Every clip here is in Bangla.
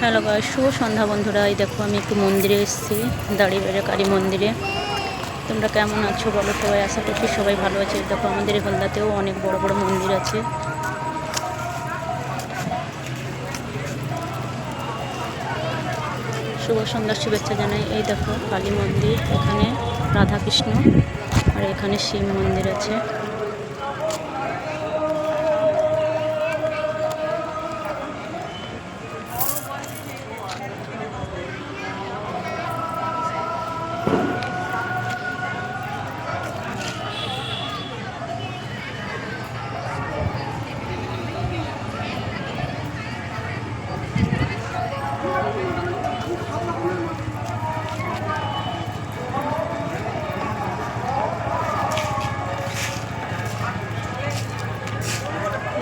হ্যালো গাইস, শুভ সন্ধ্যা বন্ধুরা। এই দেখো আমি একটু মন্দিরে এসেছি, দাড়িবেড়ে কালী মন্দিরে। তোমরা কেমন আছো বলো সবাই? আশা করছি সবাই ভালো আছে। দেখো আমাদের হলদাতেও অনেক বড় বড় মন্দির আছে। শুভ সন্ধ্যার শুভেচ্ছা জানাই। এই দেখো কালী মন্দির, এখানে রাধাকৃষ্ণ আর এখানে শিব মন্দির আছে।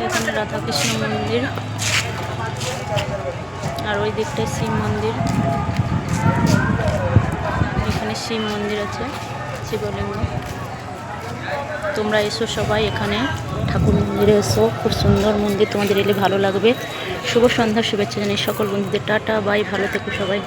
এখানে রাধাকৃষ্ণ মন্দির আর ওই দিকটায় শিব মন্দির। এখানে শিব মন্দির আছে, শিবলিঙ্গ। তোমরা এসো সবাই, এখানে ঠাকুর মন্দিরে এসো, খুব সুন্দর মন্দির, তোমাদের এলে ভালো লাগবে। শুভ সন্ধ্যার শুভেচ্ছা জানাই সকল বন্ধুদের। টাটা বাই, ভালো থেকো সবাই।